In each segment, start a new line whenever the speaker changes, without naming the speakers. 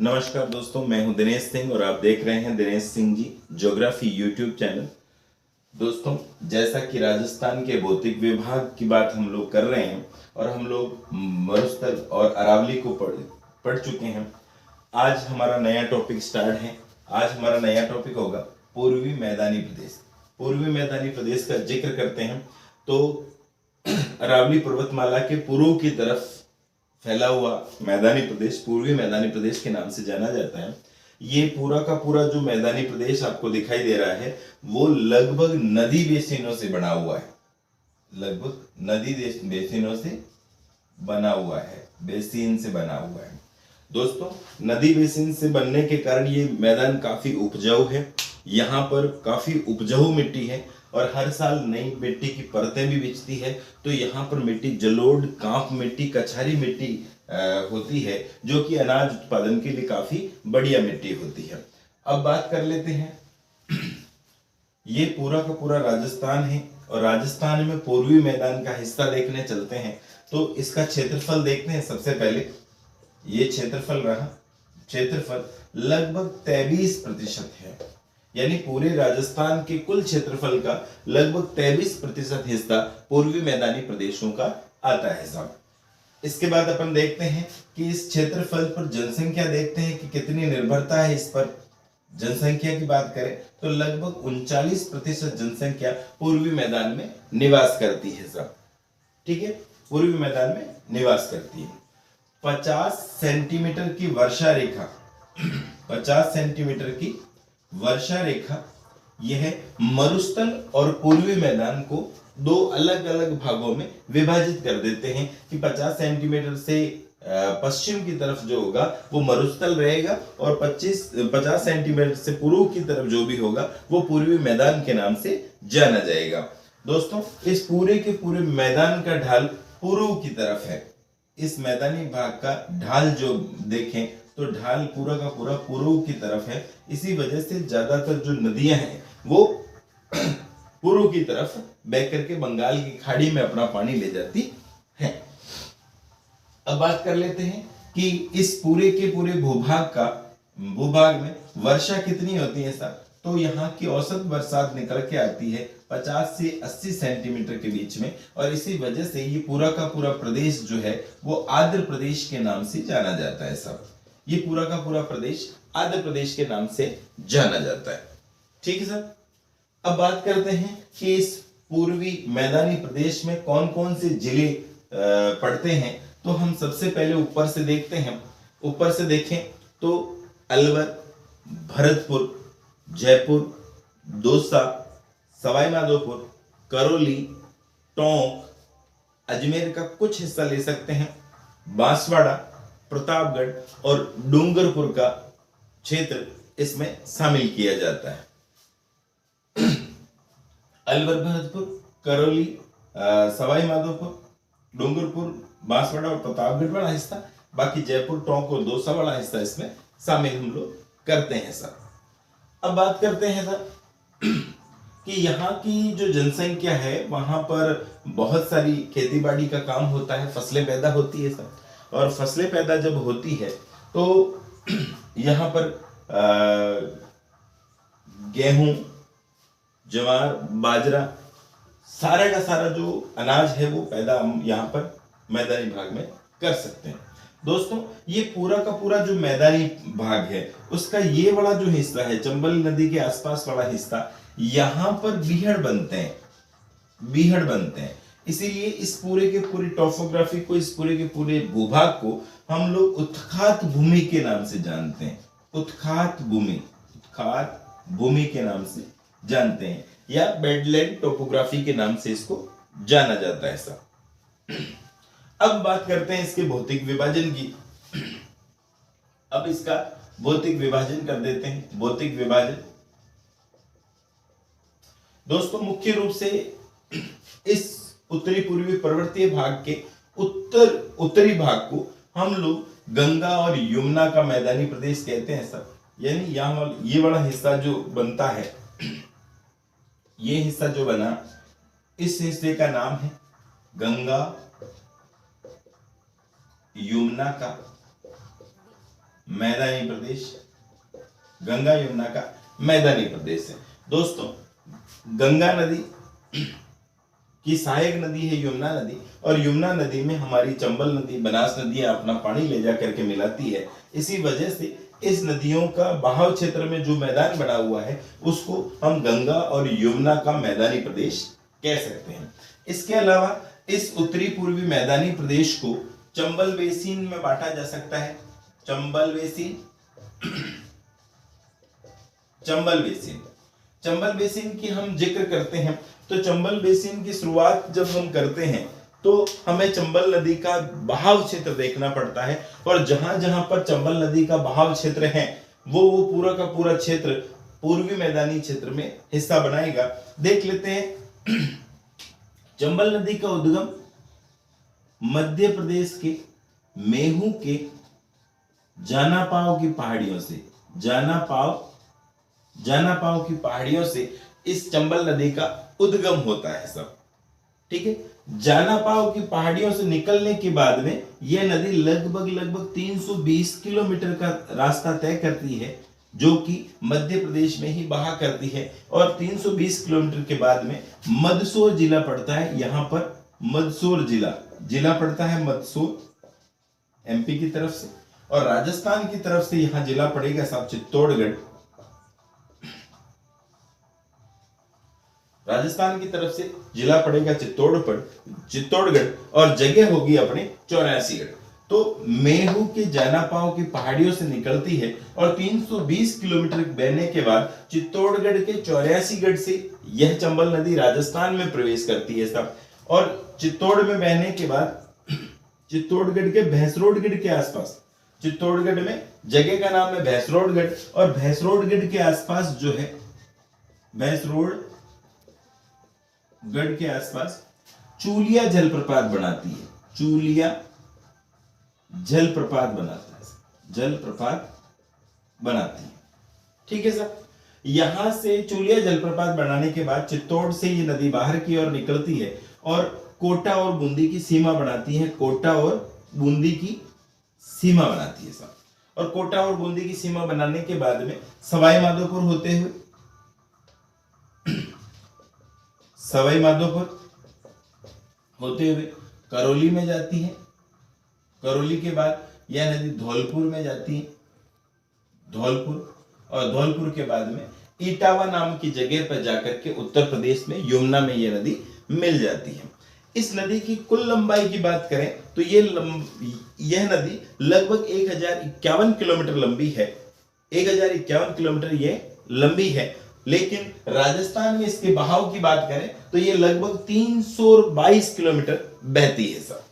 नमस्कार दोस्तों, मैं हूं दिनेश सिंह और आप देख रहे हैं Dinesh Singh ji geography YouTube channel. दोस्तों, जैसा कि राजस्थान के भौतिक विभाग की बात हम लोग कर रहे हैं और हम लोग मरुस्थल और अरावली को पढ़ चुके हैं। आज हमारा नया टॉपिक स्टार्ट है। आज हमारा नया टॉपिक होगा पूर्वी मैदानी प्रदेश। पूर्वी मैदानी प्रदेश का जिक्र करते हैं तो अरावली पर्वतमाला के पूर्व की तरफ फैला हुआ मैदानी प्रदेश पूर्वी मैदानी प्रदेश के नाम से जाना जाता है। ये पूरा का पूरा जो मैदानी प्रदेश आपको दिखाई दे रहा है वो लगभग नदी बेसिनों से बना हुआ है। लगभग नदी बेसिनों से बना हुआ है, बेसिन से बना हुआ है। दोस्तों, नदी बेसिन से बनने के कारण ये मैदान काफी उपजाऊ है। यहाँ पर काफी उपजाऊ मिट्टी है और हर साल नई मिट्टी की परतें भी बिछती है। तो यहाँ पर मिट्टी जलोढ़, कांप मिट्टी, कछारी मिट्टी होती है जो कि अनाज उत्पादन के लिए काफी बढ़िया मिट्टी होती है। अब बात कर लेते हैं, ये पूरा का पूरा राजस्थान है और राजस्थान में पूर्वी मैदान का हिस्सा देखने चलते हैं तो इसका क्षेत्रफल देखते हैं। सबसे पहले ये क्षेत्रफल रहा, क्षेत्रफल लगभग 23% है, यानी पूरे राजस्थान के कुल क्षेत्रफल का लगभग 23% हिस्सा पूर्वी मैदानी प्रदेशों का आता है साहब। इसके बाद अपन देखते हैं कि इस क्षेत्रफल पर जनसंख्या देखते हैं कि कितनी निर्भरता है इस पर। जनसंख्या की बात करें तो लगभग 39% जनसंख्या पूर्वी मैदान में निवास करती है साहब। ठीक है, पूर्वी मैदान में निवास करती है। 50 सेंटीमीटर की वर्षा रेखा 50 सेंटीमीटर की वर्षा रेखा यह मरुस्थल और पूर्वी मैदान को दो अलग अलग भागों में विभाजित कर देते हैं कि 50 सेंटीमीटर से पश्चिम की तरफ जो होगा वो मरुस्थल रहेगा और 50 सेंटीमीटर से पूर्व की तरफ जो भी होगा वो पूर्वी मैदान के नाम से जाना जाएगा। दोस्तों, इस पूरे के पूरे मैदान का ढाल पूर्व की तरफ है। इस मैदानी भाग का ढाल जो देखें तो ढाल पूरा का पूरा पूर्व की तरफ है। इसी वजह से ज्यादातर जो नदियां हैं वो पूर्व की तरफ बह करके बंगाल की खाड़ी में अपना पानी ले जाती है। अब बात कर लेते हैं कि इस पूरे के पूरे भूभाग में वर्षा कितनी होती है साहब। तो यहाँ की औसत बरसात निकल के आती है 50 से 80 सेंटीमीटर के बीच में और इसी वजह से ये पूरा का पूरा प्रदेश जो है वो आंध्र प्रदेश के नाम से जाना जाता है साहब। ये पूरा का पूरा प्रदेश आंध्र प्रदेश के नाम से जाना जाता है। ठीक है सर। अब बात करते हैं कि इस पूर्वी मैदानी प्रदेश में कौन कौन से जिले पड़ते हैं। तो हम सबसे पहले ऊपर से देखते हैं। ऊपर से देखें तो अलवर, भरतपुर, जयपुर, दौसा, सवाई माधोपुर, करौली, टोंक, अजमेर का कुछ हिस्सा ले सकते हैं, बांसवाड़ा, प्रतापगढ़ और डूंगरपुर का क्षेत्र इसमें शामिल किया जाता है। अलवर, भरतपुर, करौली, सवाई माधोपुर, डूंगरपुर, बांसवाड़ा और प्रतापगढ़ वाला हिस्सा, बाकी जयपुर, टोंक और दौसा वाला हिस्सा इसमें शामिल हम लोग करते हैं सर। अब बात करते हैं सर कि यहाँ की जो जनसंख्या है वहां पर बहुत सारी खेतीबाड़ी का काम होता है, फसलें पैदा होती है सर। और फसलें पैदा जब होती है तो यहाँ पर गेहूं, ज्वार, बाजरा, सारा का सारा जो अनाज है वो पैदा हम यहाँ पर मैदानी भाग में कर सकते हैं। दोस्तों, ये पूरा का पूरा जो मैदानी भाग है उसका ये वाला जो हिस्सा है, चंबल नदी के आसपास वाला हिस्सा, यहाँ पर बीहड़ बनते हैं। इसीलिए इस पूरे के पूरी टॉपोग्राफी को, इस पूरे के पूरे भूभाग को हम लोग उत्खात भूमि के नाम से जानते हैं। उत्खात भूमि के नाम से जानते हैं या बेडलैंड टोपोग्राफी के नाम से इसको जाना जाता है साहब। अब बात करते हैं इसके भौतिक विभाजन की। अब इसका भौतिक विभाजन कर देते हैं। भौतिक विभाजन दोस्तों, मुख्य रूप से इस उत्तरी पूर्वी पर्वतीय भाग के उत्तरी भाग को हम लोग गंगा और यमुना का मैदानी प्रदेश कहते हैं सर। यानी यहाँ ये वाला हिस्सा जो बनता है, ये हिस्सा जो बना, इस हिस्से का नाम है गंगा यमुना का मैदानी प्रदेश, गंगा यमुना का मैदानी प्रदेश है। दोस्तों, गंगा नदी की सहायक नदी है यमुना नदी, और यमुना नदी में हमारी चंबल नदी, बनास नदी अपना पानी ले जा करके मिलाती है। इसी वजह से इस नदियों का बहाव क्षेत्र में जो मैदान बना हुआ है उसको हम गंगा और यमुना का मैदानी प्रदेश कह सकते हैं। इसके अलावा इस उत्तरी पूर्वी मैदानी प्रदेश को चंबल बेसिन में बांटा जा सकता है। Chambal basin, Chambal basin, Chambal basin की हम जिक्र करते हैं तो चंबल बेसिन की शुरुआत जब हम करते हैं तो हमें चंबल नदी का बहाव क्षेत्र देखना पड़ता है, और जहां जहां पर चंबल नदी का बहाव क्षेत्र है वो पूरा का पूरा क्षेत्र पूर्वी मैदानी क्षेत्र में हिस्सा बनाएगा। देख लेते हैं। चंबल नदी का उद्गम मध्य प्रदेश के मेहू के जानापाव की पहाड़ियों से, जानापाव की पहाड़ियों से इस चंबल नदी का उद्गम होता है सब। ठीक है, जानापाव की पहाड़ियों से निकलने के बाद में यह नदी लगभग 320 किलोमीटर का रास्ता तय करती है, जो कि मध्य प्रदेश में ही बहा करती है। और 320 किलोमीटर के बाद में मंदसौर जिला पड़ता है। यहां पर मंदसौर जिला पड़ता है, मंदसौर एमपी की तरफ से, और राजस्थान की तरफ से यहां जिला पड़ेगा साहब चित्तौड़गढ़। राजस्थान की तरफ से जिला पड़ेगा चित्तौड़गढ़, और जगह होगी अपने 84गढ़। तो मेहू के जानापाव की पहाड़ियों से निकलती है और 320 किलोमीटर बहने के बाद चित्तौड़गढ़ के 84गढ़ से यह चंबल नदी राजस्थान में प्रवेश करती है साहब। और चित्तौड़ में बहने के बाद चित्तौड़गढ़ के भैंसरोडगढ़ के आसपास, चित्तौड़गढ़ में जगह का नाम है भैंसरोडगढ़, और भैंसरोडगढ़ के आसपास जो है, भैंसरोडगढ़ के आसपास चूलिया जलप्रपात बनाती है। चूलिया जलप्रपात बनाती है। ठीक है सर। यहां से चूलिया जलप्रपात बनाने के बाद चित्तौड़ से ये नदी बाहर की ओर निकलती है और कोटा और बूंदी की सीमा बनाती है। कोटा और बूंदी की सीमा बनाती है सर। और कोटा और बूंदी की सीमा बनाने के बाद में सवाई माधोपुर होते हुए करौली में जाती है। करौली के बाद यह नदी धौलपुर में जाती है, और धौलपुर के बाद में इटावा नाम की जगह पर जाकर के उत्तर प्रदेश में यमुना में यह नदी मिल जाती है। इस नदी की कुल लंबाई की बात करें तो यह नदी लगभग 1051 किलोमीटर लंबी है। 1051 किलोमीटर ये लंबी है, लेकिन राजस्थान में इसके बहाव की बात करें तो ये लगभग 322 किलोमीटर बहती है सर।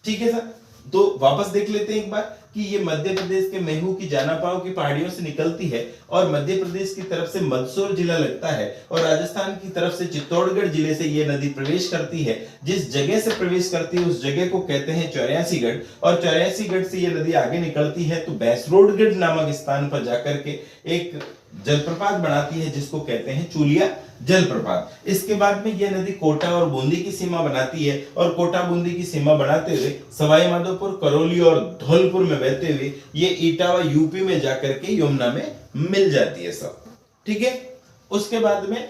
ठीक है सर। तो वापस देख लेते हैं एक बार कि ये मध्य प्रदेश के मेहू की जानापाव की पहाड़ियों से निकलती है, और मध्य प्रदेश की तरफ से मंदसौर जिला लगता है, और राजस्थान की तरफ से चित्तौड़गढ़ जिले से ये नदी प्रवेश करती है। जिस जगह से प्रवेश करती है उस जगह को कहते हैं 84गढ़, और 84गढ़ से ये नदी आगे निकलती है तो भैंसरोडगढ़ नामक स्थान पर जाकर के एक जलप्रपात बनाती है जिसको कहते हैं चूलिया जलप्रपात। इसके बाद में यह नदी कोटा और बूंदी की सीमा बनाती है, और कोटा बूंदी की सीमा बनाते हुए सवाई माधोपुर, करौली और धौलपुर में बहते हुए ये इटावा यूपी में जाकर के यमुना में मिल जाती है सब। ठीक है, उसके बाद में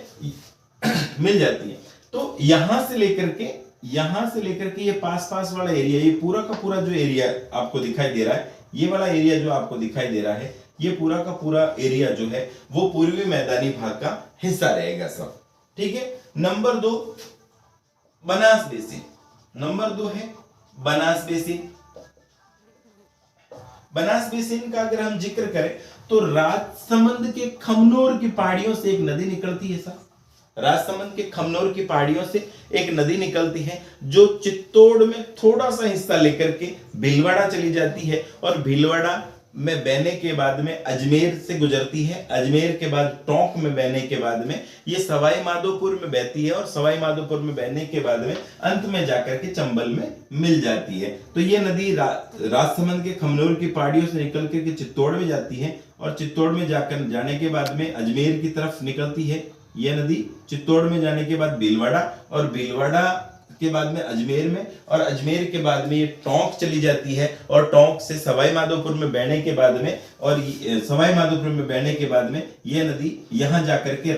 मिल जाती है। तो यहां से लेकर के ये पास वाला एरिया, ये पूरा का पूरा जो एरिया आपको दिखाई दे रहा है, ये वाला एरिया जो आपको दिखाई दे रहा है, ये पूरा का पूरा एरिया जो है वो पूर्वी मैदानी भाग का हिस्सा रहेगा सब। ठीक है। Number 2 Banas basin. नंबर 2 है बनास बेसिन। बनास बेसिन का अगर हम जिक्र करें तो राजसमंद के खमनोर की पहाड़ियों से एक नदी निकलती है सर। राजसमंद के खमनोर की पहाड़ियों से एक नदी निकलती है जो चित्तौड़ में थोड़ा सा हिस्सा लेकर के भीलवाड़ा चली जाती है, और भीलवाड़ा में बहने के बाद में अजमेर से गुजरती है। अजमेर के बाद टोंक में बहने के बाद में ये सवाई माधोपुर में बहती है, और सवाई माधोपुर में बहने के बाद में अंत में जाकर के चंबल में मिल जाती है। तो ये नदी राजसमंद के खमनोर की पहाड़ियों से निकल के चित्तौड़ में जाती है, और चित्तौड़ में जाने के बाद में अजमेर की तरफ निकलती है। यह नदी चित्तौड़ में जाने के बाद भीलवाड़ा, और भीलवाड़ा के बाद में अजमेर में, और अजमेर के बाद में ये टोंक चली जाती है, और टोंक से सवाई माधोपुर में बहने के बाद में, और सवाई माधोपुर में बहने के बाद में ये नदी यहां जाकर के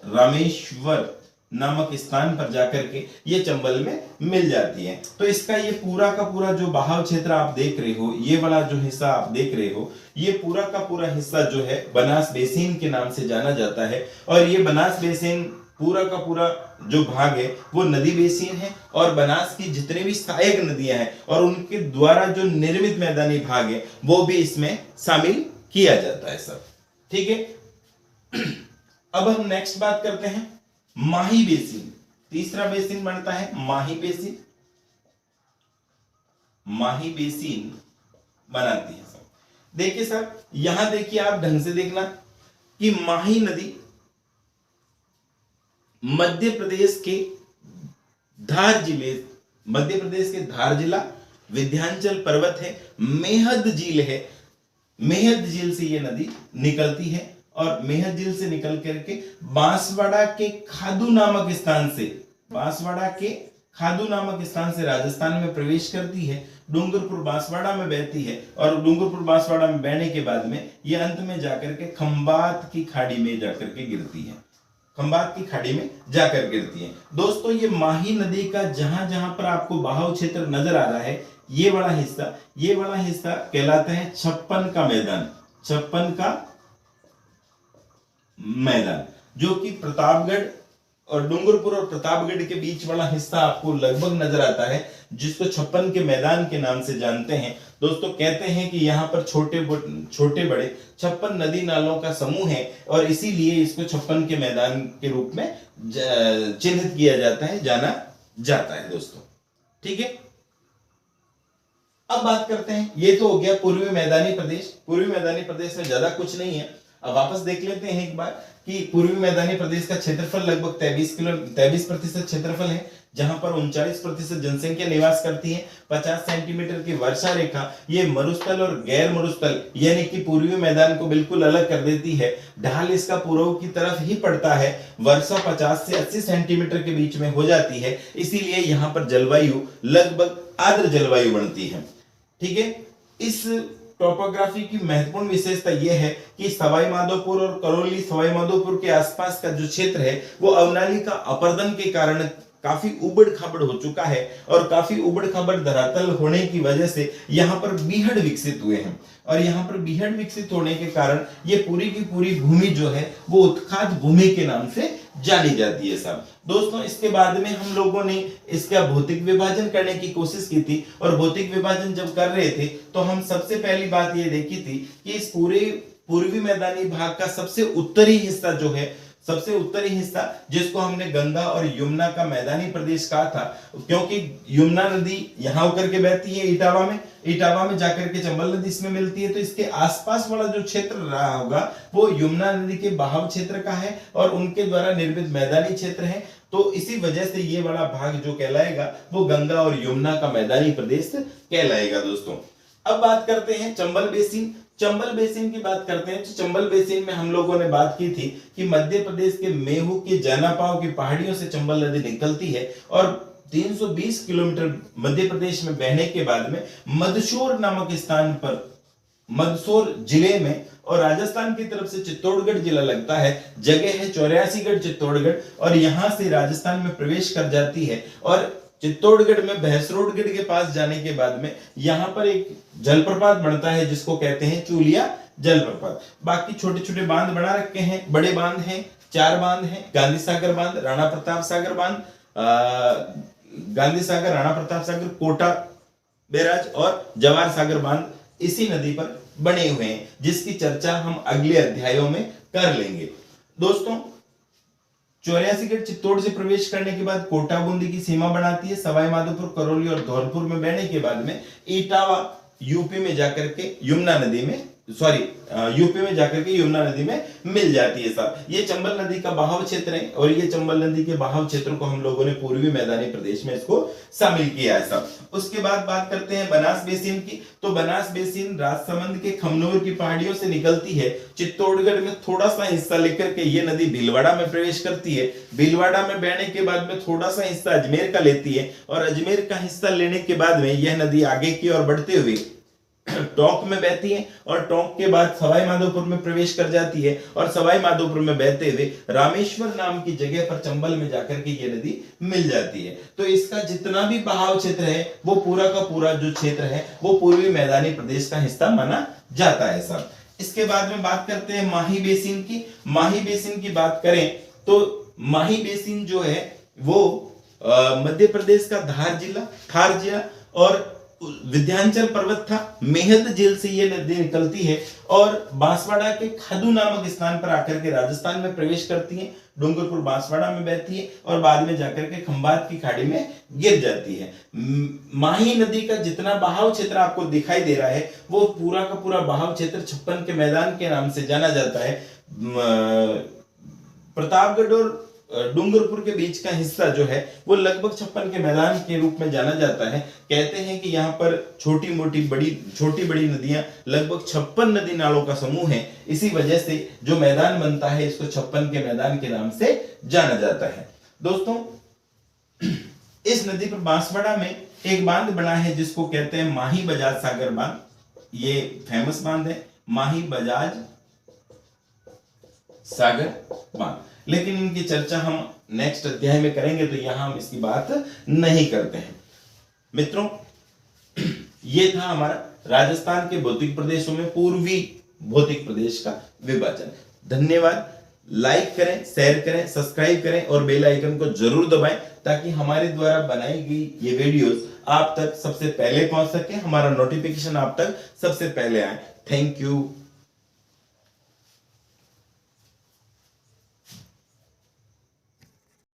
रामेश्वर नामक स्थान पर जाकर के ये चंबल में मिल जाती है। तो इसका ये पूरा का पूरा जो बहाव क्षेत्र आप देख रहे हो, ये वाला जो हिस्सा आप देख रहे हो, ये पूरा का पूरा हिस्सा जो है बनास बेसिन के नाम से जाना जाता है। और ये बनास बेसिन पूरा का पूरा जो भाग है वो नदी बेसिन है, और बनास की जितने भी सहायक नदियां हैं और उनके द्वारा जो निर्मित मैदानी भाग है वो भी इसमें शामिल किया जाता है सब। ठीक है, अब हम नेक्स्ट बात करते हैं माही बेसिन। तीसरा बेसिन बनता है माही बेसिन। माही बेसिन बनाती है सब। देखिए साहब, यहां देखिए, आप ढंग से देखना कि माही नदी मध्य प्रदेश के धार जिला, विंध्याचल पर्वत है, मेहद झील है, मेहद झील से ये नदी निकलती है, और मेहद झील से निकल करके बांसवाड़ा के खादू नामक स्थान से राजस्थान में प्रवेश करती है, डूंगरपुर बांसवाड़ा में बहती है, और डूंगरपुर बांसवाड़ा में बहने के बाद में ये अंत में जाकर के खंबात की खाड़ी में जाकर के गिरती है, दोस्तों ये माही नदी का जहां जहां पर आपको बहाव क्षेत्र नजर आ रहा है, ये वाला हिस्सा कहलाता है छप्पन का मैदान, जो कि प्रतापगढ़ और डूंगरपुर और प्रतापगढ़ के बीच वाला हिस्सा आपको लगभग नजर आता है, जिसको छप्पन के मैदान के नाम से जानते हैं। दोस्तों कहते हैं कि यहाँ पर छोटे बड़े 56 नदी नालों का समूह है, और इसीलिए इसको छप्पन के मैदान के रूप में चिन्हित किया जाता है, जाना जाता है दोस्तों। ठीक है, अब बात करते हैं, ये तो हो गया पूर्वी मैदानी प्रदेश में ज्यादा कुछ नहीं है। अब वापस देख लेते हैं एक बार कि पूर्वी मैदानी प्रदेश का क्षेत्रफल लगभग 23% क्षेत्रफल है, जहां पर 39% जनसंख्या निवास करती है। 50 सेंटीमीटर की वर्षा रेखा ये मरुस्थल और गैर मरुस्थल यानी कि पूर्वी मैदान को बिल्कुल अलग कर देती है। ढाल इसका पूर्व की तरफ ही पड़ता है। वर्षा 50 से 80 सेंटीमीटर के बीच में हो जाती है, इसीलिए यहाँ पर जलवायु लगभग आर्द्र जलवायु बनती है। ठीक है, इस टोपोग्राफी की महत्वपूर्ण विशेषता यह है कि सवाई माधोपुर और करौली सवाई माधोपुर के आसपास का जो क्षेत्र है वो अवनाली का अपरदन के कारण काफी उबड़ खाबड़ हो चुका है, और काफी उबड़ खाबड़ धरातल होने की वजह से यहाँ पर बीहड़ विकसित हुए हैं, और यहाँ पर बीहड़ विकसित होने के कारण ये पूरी की पूरी भूमि जो है वो उत्खात भूमि के नाम से जानी जाती है साहब। दोस्तों इसके बाद में हम लोगों ने इसका भौतिक विभाजन करने की कोशिश की थी, और भौतिक विभाजन जब कर रहे थे तो हम सबसे पहली बात ये देखी थी कि इस पूरे पूर्वी मैदानी भाग का सबसे उत्तरी हिस्सा जिसको हमने गंगा और यमुना का मैदानी प्रदेश कहा था, क्योंकि यमुना नदी यहां होकर के बहती है इटावा में जाकर के चंबल नदी इसमें मिलती है, तो इसके आसपास वाला जो क्षेत्र रहा होगा वो यमुना नदी के बहाव क्षेत्र का है और उनके द्वारा निर्मित मैदानी क्षेत्र है। तो इसी वजह से ये वाला भाग जो कहलाएगा वो गंगा और यमुना का मैदानी प्रदेश कहलाएगा। दोस्तों अब बात करते हैं चंबल बेसिन की बात करते हैं। तो चंबल बेसिन में हम लोगों ने बात की थी कि मध्य प्रदेश के मेहू के जानापाव की पहाड़ियों से चंबल नदी निकलती है, और 320 किलोमीटर मध्य प्रदेश में बहने के बाद में मंदसौर नामक स्थान पर, मंदसौर जिले में, और राजस्थान की तरफ से चित्तौड़गढ़ जिला लगता है, जगह है 84गढ़ चित्तौड़गढ़, और यहां से राजस्थान में प्रवेश कर जाती है। और चित्तौड़गढ़ में भैंसरोडगढ़ के पास जाने के बाद में यहां पर एक जलप्रपात बनता है जिसको कहते हैं चूलिया जलप्रपात। बाकी छोटे छोटे बांध बना रखे हैं, बड़े बांध हैं, 4 बांध हैं, गांधी सागर बांध, राणा प्रताप सागर बांध, गांधी सागर, राणा प्रताप सागर, कोटा बैराज और जवाहर सागर बांध इसी नदी पर बने हुए हैं, जिसकी चर्चा हम अगले अध्यायों में कर लेंगे। दोस्तों 84गढ़ चित्तौड़ से प्रवेश करने के बाद कोटा बूंदी की सीमा बनाती है। सवाई माधोपुर, करौली और धौलपुर में बहने के बाद में इटावा यूपी में जाकर के यमुना नदी में सॉरी यूपी में जाकर के यमुना नदी में मिल जाती है साहब। ये चंबल नदी का बहाव क्षेत्र है और ये चंबल नदी के बहाव क्षेत्र को हम लोगों ने पूर्वी मैदानी प्रदेश में इसको शामिल किया है साहब। उसके बाद बात करते हैं बनास बेसिन की। तो बनास बेसिन राजसमंद के खमनोर की पहाड़ियों से निकलती है, चित्तौड़गढ़ में थोड़ा सा हिस्सा लेकर के ये नदी भीलवाड़ा में प्रवेश करती है। भीलवाड़ा में बहने के बाद में थोड़ा सा हिस्सा अजमेर का लेती है और अजमेर का हिस्सा लेने के बाद में यह नदी आगे की ओर बढ़ते हुए टोंक में बहती है और टोंक के बाद सवाई माधोपुर में प्रवेश कर जाती है और सवाई माधोपुर में बहते हुए रामेश्वर नाम की जगह पर चंबल में जाकर के ये नदी मिल जाती है। तो इसका जितना भी बहाव क्षेत्र है वो पूरा का पूरा जो क्षेत्र है वो पूर्वी मैदानी प्रदेश का हिस्सा माना जाता है साहब। इसके बाद में बात करते हैं माही बेसिन की। माही बेसिन की बात करें तो माही बेसिन जो है वो मध्य प्रदेश का थार जिला और विंध्याचल पर्वत था मेहद झील से ये नदी निकलती है और बांसवाड़ा के खादू नामक स्थान पर आकर के राजस्थान में प्रवेश करती है। डूंगरपुर बांसवाड़ा में बहती है और बाद में जाकर के खंभात की खाड़ी में गिर जाती है। माही नदी का जितना बहाव क्षेत्र आपको दिखाई दे रहा है वो पूरा का पूरा बहाव क्षेत्र छप्पन के मैदान के नाम से जाना जाता है। प्रतापगढ़ और डूंगरपुर के बीच का हिस्सा जो है वो लगभग छप्पन के मैदान के रूप में जाना जाता है। कहते हैं कि यहाँ पर छोटी बड़ी नदियां लगभग 56 नदी नालों का समूह है। इसी वजह से जो मैदान बनता है इसको छप्पन के मैदान के नाम से जाना जाता है। दोस्तों इस नदी पर बांसवाड़ा में एक बांध बना है जिसको कहते हैं माही बजाज सागर बांध। ये फेमस बांध है माही बजाज सागर बांध, लेकिन इनकी चर्चा हम नेक्स्ट अध्याय में करेंगे तो यहां हम इसकी बात नहीं करते हैं। मित्रों ये था हमारा राजस्थान के भौतिक प्रदेशों में पूर्वी भौतिक प्रदेश का विभाजन। धन्यवाद। लाइक करें, शेयर करें, सब्सक्राइब करें और बेल आइकन को जरूर दबाएं ताकि हमारे द्वारा बनाई गई ये वीडियोस आप तक सबसे पहले पहुंच सके, हमारा नोटिफिकेशन आप तक सबसे पहले आए। Thank you.